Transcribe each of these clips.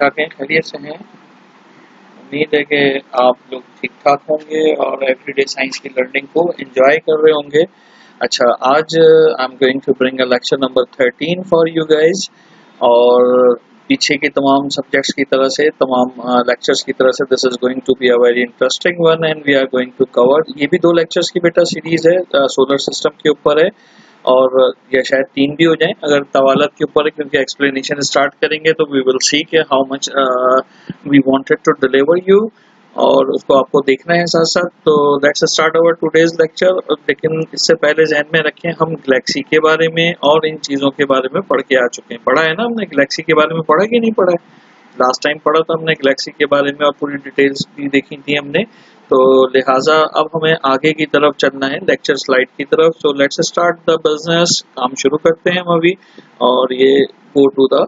ठाक हैं, खैरियत से हैं। उम्मीद है कि आप लोग ठीक ठाक होंगे और एवरीडे साइंस की लर्निंग को एंजॉय कर रहे होंगे। अच्छा, आज I am going to bring a lecture number 13 for you guys. और पीछे के तमाम सब्जेक्ट्स की तरह से, तमाम लेक्चर्स की तरह से, this is going to be a very interesting one and we are going to cover. ये भी 2 लेक्चर्स की बेटा सीरीज है, सोलर सिस्टम के ऊपर है और या शायद 3 भी हो जाएं अगर तवालत के ऊपर है, क्योंकि एक्सप्लेनेशन स्टार्ट करेंगे तो वी विल सी कि how much we wanted to deliver you, और उसको आपको देखना है साथ साथ। तो let's start our today's lecture. लेकिन इससे पहले ध्यान में रखें, हम गैलेक्सी के बारे में और इन चीज़ों के बारे में पढ़ के आ चुके हैं। पढ़ा है ना हमने, गैलेक्सी के बारे में पढ़ा कि नहीं पढ़ा है? लास्ट टाइम पढ़ा था हमने गैलेक्सी के बारे में और पूरी डिटेल्स भी देखी थी हमने। तो लिहाजा अब हमें आगे की तरफ चलना है, लेक्चर स्लाइड की तरफ। So let's start the business. काम शुरू करते हैं हम अभी, और ये go to the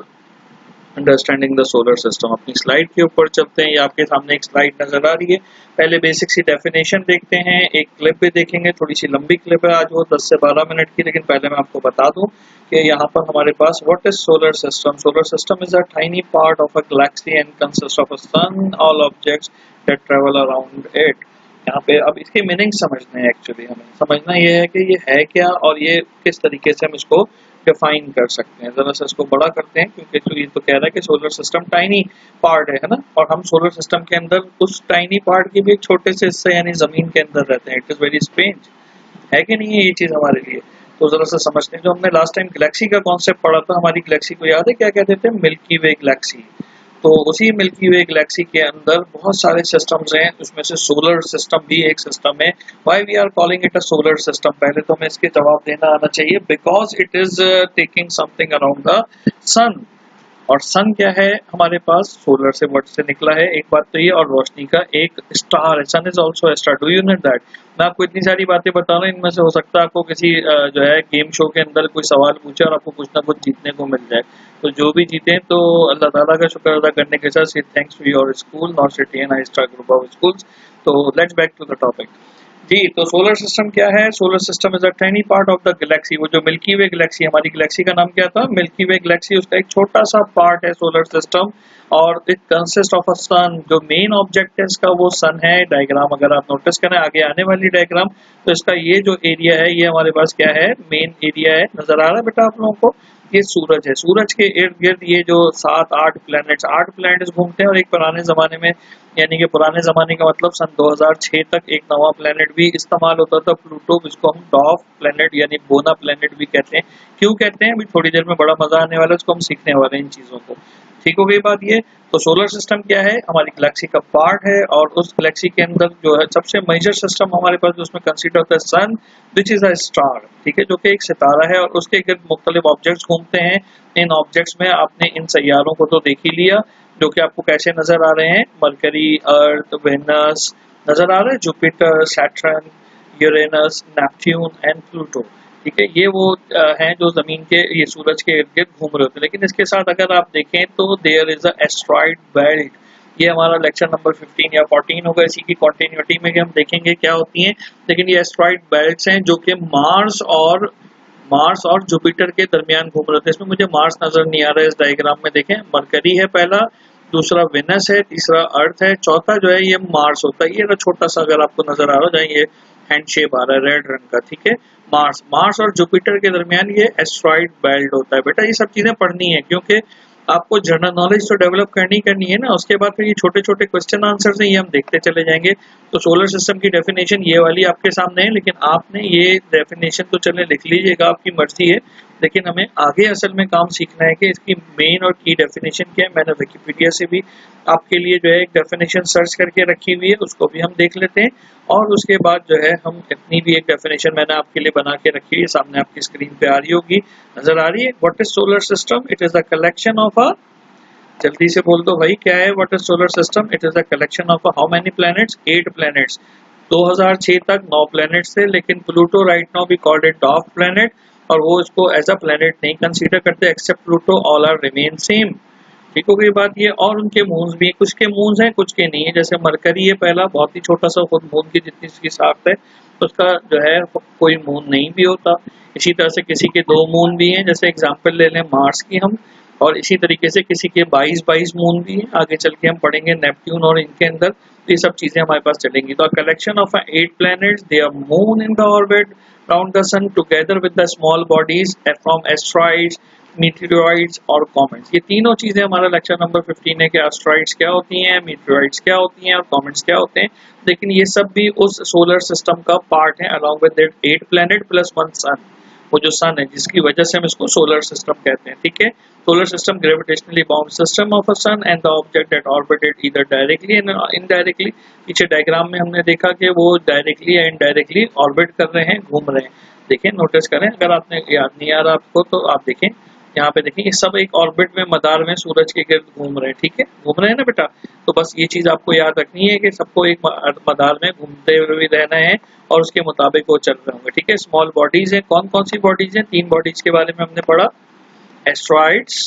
understanding the solar system. अपनी स्लाइड के ऊपर चलते हैं। ये आपके सामने एक स्लाइड नजर आ रही है। पहले बेसिक सी डेफिनेशन देखते हैं, एक क्लिप भी देखेंगे, थोड़ी सी लंबी क्लिप है आज, वो 10 से 12 मिनट की। लेकिन पहले मैं आपको बता दूं कि यहाँ पर हमारे पास what is solar system. Solar system is a tiny part of a galaxy and consist of a sun, all objects that travel around it. यहाँ पे अब इसके मीनिंग समझना है। एक्चुअली हमें समझना ये है कि ये है क्या और ये किस तरीके से हम इसको डिफाइन कर सकते हैं। जरा सा इसको बड़ा करते हैं, क्योंकि तो ये तो कह रहा है कि सोलर सिस्टम टाइनी पार्ट है ना, और हम सोलर सिस्टम के अंदर उस टाइनी पार्ट के भी एक छोटे से हिस्से यानी जमीन के अंदर रहते हैं। इट इज वेरी स्ट्रेंज, है कि नहीं है ये चीज हमारे लिए? तो जरा सा समझते हैं। जो हमने लास्ट टाइम गैलेक्सी का कॉन्सेप्ट पढ़ा था, हमारी गैलेक्सी को याद है क्या कहते थे? Milky way Galaxy. तो उसी मिल्की वे गैलेक्सी के अंदर बहुत सारे सिस्टम्स हैं, उसमें से सोलर सिस्टम भी एक सिस्टम है। Why we are calling it a solar system? पहले तो हमें इसके जवाब देना आना चाहिए। Because it is taking something around the sun. और सन क्या है हमारे पास? सोलर से वर्ड से निकला है, एक बात तो ये, और रोशनी का एक स्टार है। Sun is also a star. Do you know that? मैं आपको इतनी सारी बातें बता रहा हूँ, इनमें से हो सकता है आपको किसी जो है गेम शो के अंदर कोई सवाल पूछे और आपको कुछ ना कुछ जीतने को मिल जाए। तो जो भी जीते तो अल्लाह ताला का शुक्र अदा करने के साथ thanks to your school, not city and I star group of schools. तो let's back to the topic जी। तो सोलर सिस्टम क्या है? Solar system is a tiny part of the galaxy. वो जो मिल्की वे गैलेक्सी, हमारी galaxy का नाम क्या था? Milky way galaxy. उसका एक छोटा सा पार्ट है सोलर सिस्टम, और it consist of a sun. जो मेन ऑब्जेक्ट है इसका वो सन है। डायग्राम अगर आप नोटिस करें, आगे आने वाली डायग्राम, तो इसका ये जो एरिया है ये हमारे पास क्या है? मेन एरिया है। नजर आ रहा है बेटा आप लोगों को? ये सूरज है। सूरज के इर्द गिर्द ये जो 7-8 प्लैनेट्स, 8 प्लैनेट्स घूमते हैं। और एक पुराने जमाने में, यानी कि पुराने जमाने का मतलब सन 2006 तक, एक नवा प्लैनेट भी इस्तेमाल होता था, प्लूटो, जिसको हम डॉफ प्लैनेट यानी बोना प्लैनेट भी कहते हैं। क्यों कहते हैं अभी थोड़ी देर में बड़ा मजा आने वाला है, उसको हम सीखने वाले हैं इन चीजों को। ठीक हो गई बात ये? तो सोलर सिस्टम क्या है? हमारी गैलेक्सी का पार्ट है, और उस गैलेक्सी के अंदर जो है सबसे मेजर सिस्टम हमारे पास, उसमें कंसीडर होता है सन, विच इज अ स्टार। ठीक है, जो कि एक सितारा है, और उसके गिर्द मुख्तलिफ ऑब्जेक्ट्स घूमते हैं। इन ऑब्जेक्ट्स में आपने इन सैयारों को तो देख ही लिया, जो कि आपको कैसे नजर आ रहे हैं? मरकरी, अर्थ, वेनस, नजर आ रहा है, Jupiter, Saturn, Uranus, Neptune and Pluto. ठीक है, ये वो हैं जो जमीन के, ये सूरज के इर्द गिर्द घूम रहे होते हैं। लेकिन इसके साथ अगर आप देखें तो there is a asteroid belt. ये हमारा लेक्चर नंबर 15 या 14 होगा, इसी की कंटिन्यूटी में कि हम देखेंगे क्या होती हैं। लेकिन ये एस्ट्रॉइड बेल्ट्स हैं जो कि मार्स और जुपिटर के दरमियान घूम रहे थे। इसमें मुझे मार्स नजर नहीं आ रहा है इस डायग्राम में। देखें, मरकरी है पहला, दूसरा वेनस है, तीसरा अर्थ है, चौथा जो है ये मार्स होता है। ये छोटा सा अगर आपको नजर आ रहा है, ये हैंड शेप आ रहा है रेड रंग का। ठीक है, मार्स और जुपिटर के दरमियान ये एस्ट्रॉइड बेल्ट होता है। बेटा ये सब चीजें पढ़नी है, क्योंकि आपको जनरल नॉलेज तो डेवलप करनी है ना। उसके बाद फिर ये छोटे छोटे क्वेश्चन आंसर्स हैं, ये हम देखते चले जाएंगे। तो सोलर सिस्टम की डेफिनेशन ये वाली आपके सामने है, लेकिन आपने ये डेफिनेशन तो चले लिख लीजिएगा, आपकी मर्जी है। लेकिन हमें आगे असल में काम सीखना है कि इसकी मेन और की डेफिनेशन क्या है। मैंने विकिपीडिया से भी आपके लिए जो है एक डेफिनेशन सर्च करके रखी हुई है, उसको भी हम देख लेते हैं। और उसके बाद जो है हम अपनी भी एक डेफिनेशन मैंने आपके लिए बना के रखी है, सामने आपकी स्क्रीन पे आ रही होगी, नजर आ रही है। What is solar system? It is the collection of a, जल्दी से बोल दो भाई क्या है? What is solar system? It is the collection of how many planets? 8 planets. 2006 तक 9 प्लैनेट्स थे, लेकिन Pluto right now we called it dwarf planet, और वो इसको एज अ प्लैनेट नहीं कंसीडर करते, except Pluto, all are remain same. ठीक हो गई बात ये। और उनके मून्स भी, कुछ के मून्स हैं कुछ के नहीं है। जैसे मरकरी है पहला, बहुत ही छोटा सा, खुद मून की जितनी इसकी साख्त है, तो उसका जो है कोई मून नहीं भी होता। इसी तरह से किसी के 2 मून भी हैं। जैसे एग्जांपल ले लें मार्स की हम, और इसी तरीके से किसी के 22 मून भी हैं, आगे चल के हम पढ़ेंगे नेपट्यून और इनके अंदर, तो ये सब चीजें हमारे पास चलेंगी। तो collection of 8 planets, their moon in the orbit around the sun together with the small bodies from asteroids, मीटियोराइड्स और कॉमेट्स, ये तीनों चीजें हमारा लेक्चर नंबर 15 है कि एस्ट्रॉइड्स क्या होती हैं, मीटियोराइड्स क्या होती हैं और कॉमेट्स क्या होते हैं। लेकिन ये सब भी उस सोलर सिस्टम का पार्ट है along with that 8 planet plus 1 सन, वो जो सन है जिसकी वजह से हम इसको सोलर सिस्टम कहते हैं। ठीक है, solar system gravitationally bound system of a sun and the object that orbited either directly and indirectly. पीछे डायग्राम में हमने देखा कि वो डायरेक्टली या इनडायरेक्टली ऑर्बिट कर रहे हैं, घूम रहे हैं। देखिए, नोटिस करें, अगर आपने याद नहीं आ रहा आपको तो आप देखें यहाँ पे, देखिए ये सब एक ऑर्बिट में मदार में सूरज के गिर्द घूम रहे हैं। ठीक है, घूम रहे हैं ना बेटा। तो बस ये चीज आपको याद रखनी है कि सबको एक मदार में घूमते हुए रहना है और उसके मुताबिक वो चल रहे होंगे। ठीक है, स्मॉल बॉडीज हैं, कौन कौन सी बॉडीज हैं? 3 बॉडीज के बारे में हमने पढ़ा, एस्ट्रॉइड्स,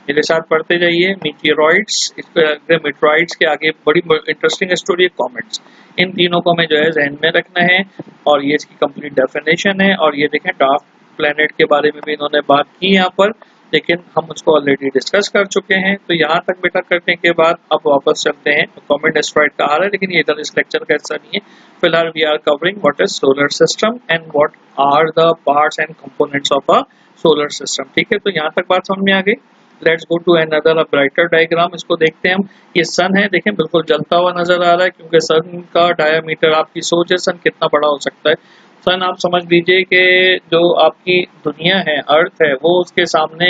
मेरे साथ पढ़ते जाइए, मीटियोरॉइड्स, मीटियोरॉइड्स के आगे बड़ी इंटरेस्टिंग स्टोरी है, कॉमेट्स। इन तीनों को हमें जो है ध्यान में रखना है और ये इसकी कंप्लीट डेफिनेशन है। और ये देखें, डार्क प्लेनेट के बारे में भी इन्होंने बात की यहाँ पर, लेकिन हम उसको ऑलरेडी डिस्कस कर चुके हैं। तो यहाँ तक बेटा करने के बाद अब वापस चलते हैं। कॉमेट एस्ट्रॉइड का आ रहा है, लेकिन ये इधर इस लेक्चर का हिस्सा नहीं है। फिलहाल we are covering what is solar system and what are the parts and components of a solar system. ठीक है, तो यहाँ तक बात समझ में आ गई। Let's go to another brighter diagram. इसको देखते हैं हम। ये सन है, देखें बिल्कुल जलता हुआ नजर आ रहा है, क्योंकि सन का डायमीटर, आपकी सोच है सन कितना बड़ा हो सकता है। सन आप समझ लीजिए कि जो आपकी दुनिया है, अर्थ है, वो उसके सामने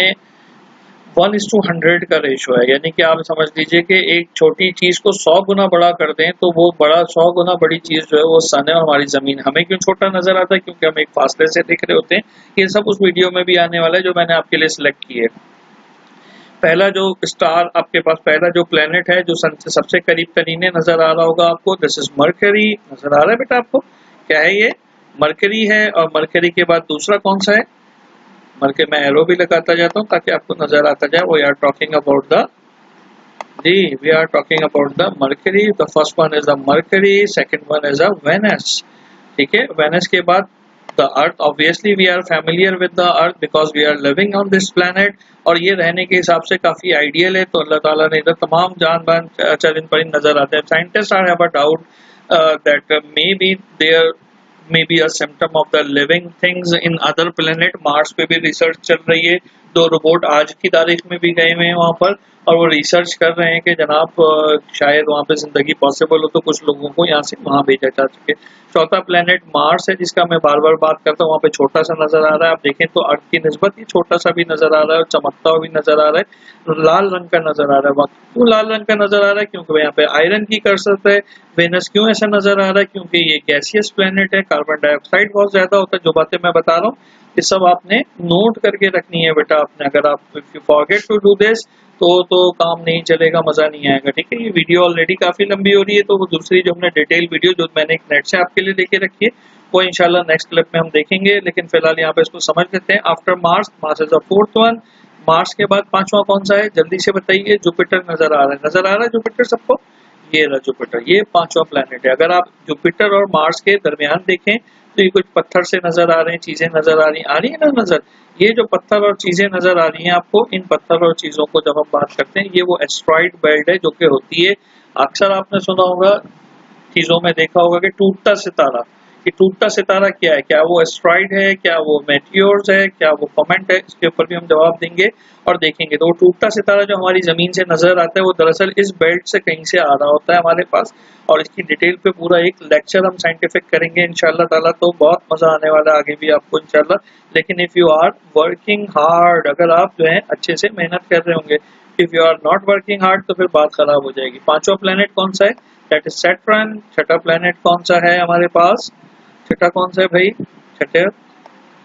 1:100 का रेशो है। यानी कि आप समझ लीजिए कि एक छोटी चीज को 100 गुना बड़ा कर दें तो वो बड़ा 100 गुना बड़ी चीज जो है वो सन है। और हमारी जमीन हमें क्यों छोटा नजर आता है? क्योंकि हम एक फासले से दिख रहे होते हैं। ये सब उस वीडियो में भी आने वाला है जो मैंने आपके लिए सिलेक्ट की है। पहला जो स्टार आपके पास, पहला जो प्लेनेट है जो सन से सबसे करीब तरीन है, नजर आ रहा होगा आपको, दिस इज मरकरी। नजर आ रहा है बेटा आपको? क्या है ये? मरकरी है। और मरकरी के बाद दूसरा कौन सा है? मरकरी, मैं एरो भी लगाता जाता हूँ ताकि आपको नजर आता जाए। We are talking about the we are talking about the Mercury. The first one is the Mercury, second one is the Venus. ठीक है, वेनस के बाद the Earth. Obviously we are familiar with the Earth because we are living on this planet, और ये रहने के हिसाब से काफी आइडियल है। तो अल्लाह ताला ने इधर तमाम जान चरिंद परिंद नजर आते हैं। Scientist are have a doubt that may be there may be a symptom of the living things in other planet। Mars पे भी रिसर्च चल रही है। 2 रोबोट आज की तारीख में भी गए हुए हैं वहां पर, और वो रिसर्च कर रहे हैं कि जनाब शायद वहां पे जिंदगी पॉसिबल हो तो कुछ लोगों को यहाँ से वहां भेजा जा सके। चौथा प्लेनेट मार्स है, जिसका मैं बार बार बात करता हूँ। वहाँ पे छोटा सा नजर आ रहा है, आप देखें तो अर्थ की निस्बत ये छोटा सा भी नजर आ रहा है और चमकता हुआ भी नजर आ रहा है। लाल रंग का नजर आ रहा है। क्यों लाल रंग का नजर आ रहा है? क्योंकि यहाँ पे आयरन की कसरत है। वेनस क्यों ऐसा नजर आ रहा है? क्योंकि ये गैसियस प्लेनेट है, कार्बन डाइऑक्साइड बहुत ज्यादा होता है। जो बातें मैं बता रहा हूँ ये सब आपने नोट करके रखनी है बेटा आपने। अगर आप if you forget to do this तो काम नहीं चलेगा, मजा नहीं आएगा। ठीक है, ये वीडियो ऑलरेडी काफी लंबी हो रही है, तो वो दूसरी जो हमने डिटेल वीडियो जो मैंने एक नेट से आपके लिए लेके रखी है वो इंशाल्लाह नेक्स्ट क्लिप में हम देखेंगे। लेकिन फिलहाल यहाँ पे इसको समझ लेते हैं। After Mars, Mars is the 4th one. Mars के बाद 5वां कौन सा है? जल्दी से बताइए। जुपिटर नजर आ रहा है, नजर आ रहा है जुपिटर सबको? ये रहा जुपिटर, ये 5वां प्लेनेट है। अगर आप जुपिटर और मार्स के दरमियान देखें तो ये कुछ पत्थर से नजर आ रहे हैं, चीजें नजर आ रही है ना नजर। ये जो पत्थर और चीजें नजर आ रही हैं आपको, इन पत्थर और चीजों को जब हम बात करते हैं, ये वो एस्ट्रॉइड बेल्ट है जो कि होती है। अक्सर आपने सुना होगा, चीजों में देखा होगा कि टूटता सितारा। कि टूटता सितारा क्या है? क्या वो एस्ट्रॉइड है? क्या वो मेटियोर्स है? क्या वो कॉमेट है? इसके ऊपर भी हम जवाब देंगे और देखेंगे। तो वो टूटता सितारा जो हमारी जमीन से नजर आता है वो दरअसल इस बेल्ट से कहीं से आ रहा होता है हमारे पास, और इसकी डिटेल पे पूरा एक लेक्चर हम साइंटिफिक करेंगे इंशाल्लाह ताला। तो बहुत मजा आने वाला है आगे भी आपको इंशाल्लाह। लेकिन if you are working hard, अगर आप जो है अच्छे से मेहनत कर रहे होंगे, if you are not working hard तो फिर बात खराब हो जाएगी। 5वां प्लेनेट कौन सा है? That is Saturn. 6ठा प्लेनेट कौन सा है हमारे पास? 6ठा कौन सा है भाई? 6ठा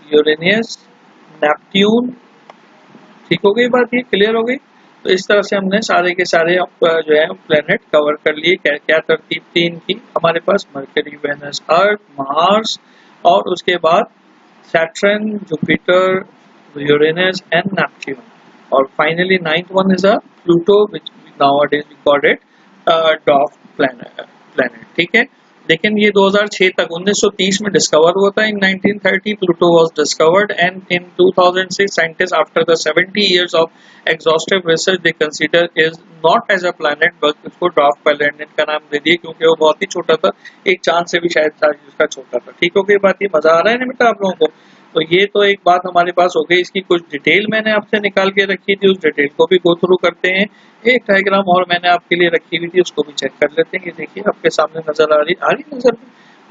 यूरेनियस, नेपट्यून। ठीक हो गई बात? ये क्लियर हो गई? तो इस तरह से हमने सारे के सारे जो है प्लेनेट कवर कर लिए। क्या तरतीब थी इनकी हमारे पास? मरकरी, वेनस, अर्थ, मार्स, और उसके बाद Saturn, Jupiter, Uranus and Neptune, और finally 9th one is a Pluto, which nowadays we call it dwarf planet. ठीक है, लेकिन ये 2006 तक 1930 में डिस्कवर हुआ था। In 1930 Pluto was discovered and in 2006 scientist after the 70 years of exhaustive research they consider is not as a planet but उसको dwarf planet का नाम दे दिए क्योंकि वो बहुत ही छोटा था, एक चांद से भी शायद साइज उसका छोटा था। ठीक हो गई बात, ये मजा आ रहा है ना बेटा आप लोगों को? तो ये तो एक बात हमारे पास हो गई, इसकी कुछ डिटेल मैंने आपसे निकाल के रखी थी, उस डिटेल को भी गो थ्रू करते हैं। एक डायग्राम और मैंने आपके लिए रखी हुई थी, उसको भी चेक कर लेते हैं। ये देखिए आपके सामने नजर आ रही नजर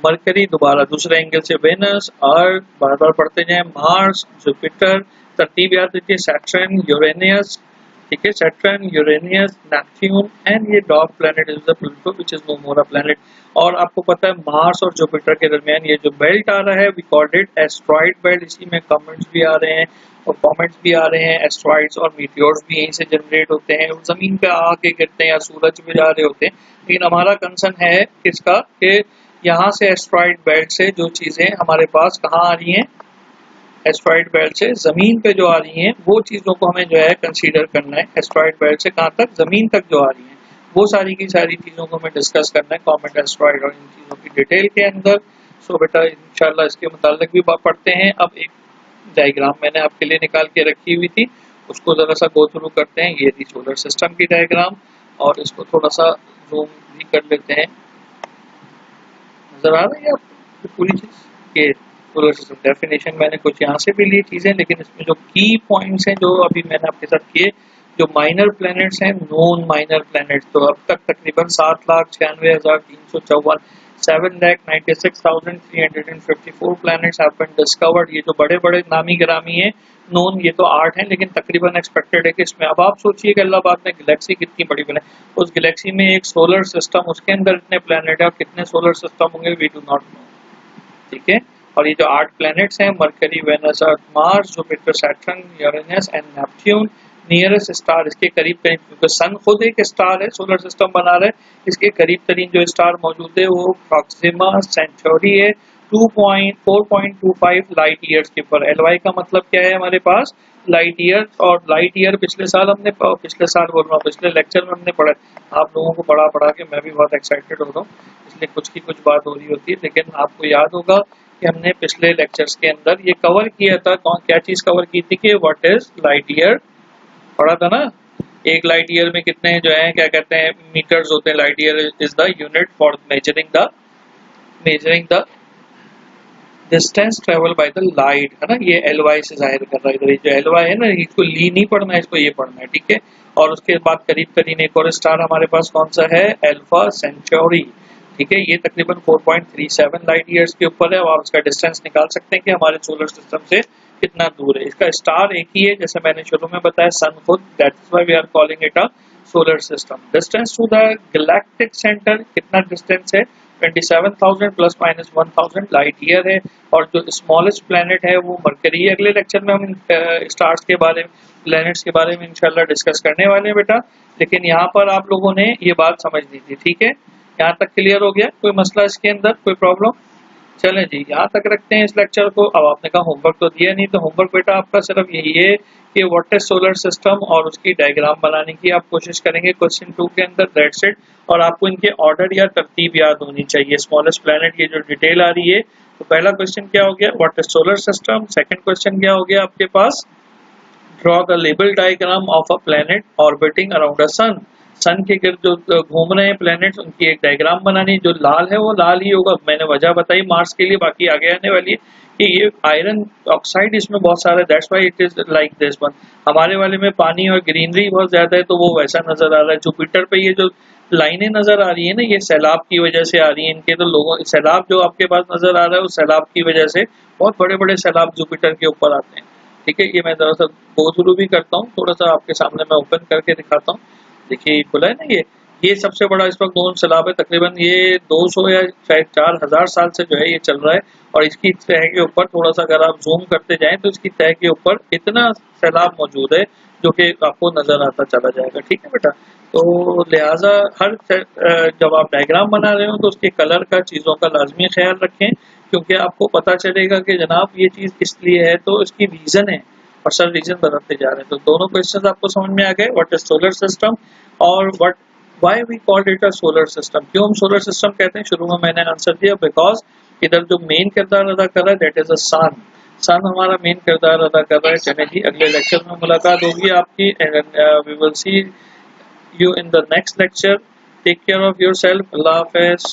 मरकरी, दोबारा दूसरे एंगल से वेनस, अर्थ, बार बार पढ़ते जाए, मार्स, जुपिटर, तरतीब याद रखिए, सैटर्न, यूरेनियस, ठीक है, सैटर्न, यूरेनियस, नेपच्यून एंड ये dog planet is the Pluto which is no more a planet. और आपको पता है मार्स और जुपिटर के दरमियान ये जो बेल्ट आ रहा है we called it asteroid belt. इसी में कमेंट्स भी आ रहे हैं और कमेंट्स भी आ रहे हैं, एस्ट्रॉइड्स और मीटियोर्स भी यहीं से जनरेट होते हैं, जमीन पे आके गिरते हैं या सूरज पे जा रहे होते हैं। लेकिन हमारा कंसर्न है किसका, कि यहाँ से एस्ट्रॉइड बेल्ट से जो चीजें हमारे पास कहाँ आ रही हैं, एस्ट्रॉइड बेल्ट से जमीन पे जो आ रही हैं वो चीजों को हमें जो है कंसीडर करना है। एस्ट्रॉइड बेल्ट से कहाँ तक, जमीन तक जो आ रही हैं वो सारी की सारी चीजों को हमें डिस्कस करना है, कॉमेट एस्ट्रॉइड और इन चीजों की डिटेल के अंदर। सो बेटा इंशाल्लाह इसके मुतालिक भी पढ़ते हैं। अब एक डायग्राम मैंने आपके लिए निकाल के रखी हुई थी, उसको जरा सा गो थ्रू करते हैं। ये थी सोलर सिस्टम की डायग्राम और इसको थोड़ा सा जूम भी कर लेते हैं। नजर आ रही है आपको पूरी चीज के सोलर सिस्टम डेफिनेशन मैंने कुछ यहाँ से भी ली चीजें, लेकिन इसमें जो की पॉइंट्स हैं जो अभी मैंने आपके साथ किए, जो माइनर प्लैनेट्स हैं, नोन माइनर प्लैनेट्स, तो अब तक तकरीबन 7,96,354 7,96,354 प्लैनेट्स हैव बीन डिस्कवर्ड। ये जो बड़े बड़े नामी गिरामी हैं नोन, ये तो 8 हैं, लेकिन तकरीबन एक्सपेक्टेड है कि इसमें, अब आप सोचिए कि अल्लाह पाक ने गैलेक्सी कितनी बड़ी बनाई, उस गैलेक्सी में एक सोलर सिस्टम, उसके अंदर इतने प्लैनेट है और कितने सोलर सिस्टम होंगे वी डू नॉट नो। ठीक है, और ये जो 8 प्लैनेट्स हैं Mercury, Venus, Earth, Mars, Jupiter, Saturn, Uranus and Neptune, nearest star इसके करीब करीब, क्योंकि सन खुद एक स्टार है, सोलर सिस्टम बना रहे, इसके करीब तरीन जो स्टार मौजूद है वो प्रॉक्सिमा सेंचुरी है 4.25 लाइट ईयर्स के ऊपर। एलवाई का मतलब क्या है हमारे पास, लाइट ईयर, और लाइट ईयर पिछले साल बोल रहा हूँ, पिछले लेक्चर में हमने पढ़ा। आप लोगों को पढ़ा के मैं भी बहुत एक्साइटेड हो रहा हूँ, इसलिए कुछ की कुछ बात हो रही होती है, लेकिन आपको याद होगा कि हमने पिछले लेक्चर्स के अंदर ये कवर किया था, क्या चीज कवर की थी कि व्हाट इज लाइट ईयर, पढ़ा था ना। एक लाइट ईयर में कितने जो है क्या कहते हैं मीटर्स होते हैं। Light year is the unit for measuring the distance travel by the light, है ना। ये एलवाई से जाहिर कर रहा है, इधर जो एलवाई है ना, इसको ली नहीं पढ़ना है, इसको ये पढ़ना है, ठीक है। और उसके बाद करीब करीब एक और स्टार हमारे पास कौन सा है, अल्फा सेंचुरी, ठीक है। ये तकरीबन 4.37 लाइट ईयर्स के ऊपर है। अब आप इसका डिस्टेंस निकाल सकते हैं कि हमारे सोलर सिस्टम से कितना दूर है। इसका स्टार एक ही है, जैसे मैंने शुरू में बताया, सन खुद, that is why we are calling it a solar system. Distance to the galactic center कितना डिस्टेंस है, 27,000 प्लस माइनस 1,000 लाइट ईयर है। और जो स्मॉलेस्ट प्लैनेट है वो मरकरी है। अगले लेक्चर में हम स्टार्स के बारे में, प्लैनेट्स के बारे में इंशाल्लाह डिस्कस करने वाले हैं बेटा। लेकिन यहाँ पर आप लोगों ने ये बात समझ ली थी, ठीक है। यहाँ तक क्लियर हो गया, कोई मसला इसके अंदर, कोई प्रॉब्लम? चलें जी, यहाँ तक रखते हैं इस लेक्चर को। अब आपने कहा होमवर्क तो दिया नहीं, तो होमवर्क बेटा आपका सिर्फ यही है कि व्हाट इज सोलर सिस्टम और उसकी डायग्राम बनाने की आप कोशिश करेंगे क्वेश्चन 2 के अंदर, दैट्स इट। और आपको इनके ऑर्डर या तरतीब याद होनी चाहिए। स्मॉलेस्ट प्लैनेट, ये जो डिटेल आ रही है, तो पहला क्वेश्चन क्या हो गया, what is solar system. Second question क्या हो गया आपके पास, draw the label diagram of a planet orbiting around a sun. Sun के गिर्द जो घूम रहे हैं प्लैनेट्स, उनकी एक डायग्राम बनानी। जो लाल है वो लाल ही होगा, मैंने वजह बताई मार्स के लिए, बाकी आगे आने वाली है कि ये आयरन ऑक्साइड इसमें बहुत सारा है, that's why it is like this one. हमारे वाले में पानी और ग्रीनरी बहुत ज्यादा है, तो वो वैसा नजर आ रहा है। जुपिटर पे ये जो लाइनें नजर आ रही है ना, ये सैलाब की वजह से आ रही है। इनके तो लोगों, सैलाब जो आपके पास नजर आ रहा है, उस सैलाब की वजह से बहुत बड़े बड़े सैलाब जुपिटर के ऊपर आते हैं, ठीक है। ये मैं जरा सा गो थ्रू भी करता हूँ, थोड़ा सा आपके सामने मैं ओपन करके दिखाता हूँ। देखिए ये खुला है ना, ये सबसे बड़ा इस वक्त नोन सैलाब है। तकरीबन ये 200 या शायद 4,000 साल से जो है ये चल रहा है। और इसकी तह के ऊपर थोड़ा सा अगर आप जूम करते जाएं तो इसकी तह के ऊपर इतना सैलाब मौजूद है जो कि आपको नजर आता चला जाएगा, ठीक है बेटा। तो लिहाजा हर जब आप डायग्राम बना रहे हो तो उसके कलर का, चीज़ों का लाजमी ख्याल रखें, क्योंकि आपको पता चलेगा कि जनाब ये चीज़ इसलिए है, तो इसकी रीज़न है, और सर रीजन बताते जा रहे हैं। तो दोनों क्वेश्चन आपको समझ में आ गए, व्हाट इज सोलर सिस्टम और what why we called it a solar system, क्यों हम सोलर सिस्टम कहते हैं? शुरू में मैंने आंसर दिया, बिकॉज इधर जो मेन किरदार अदा कर रहा है दैट इज अ सन, सन हमारा मेन किरदार अदा कर रहा है। चलिए जी, अगले लेक्चर में मुलाकात होगी आपकी, and we will see you in the next lecture. Take care of yourself. Allah Hafiz.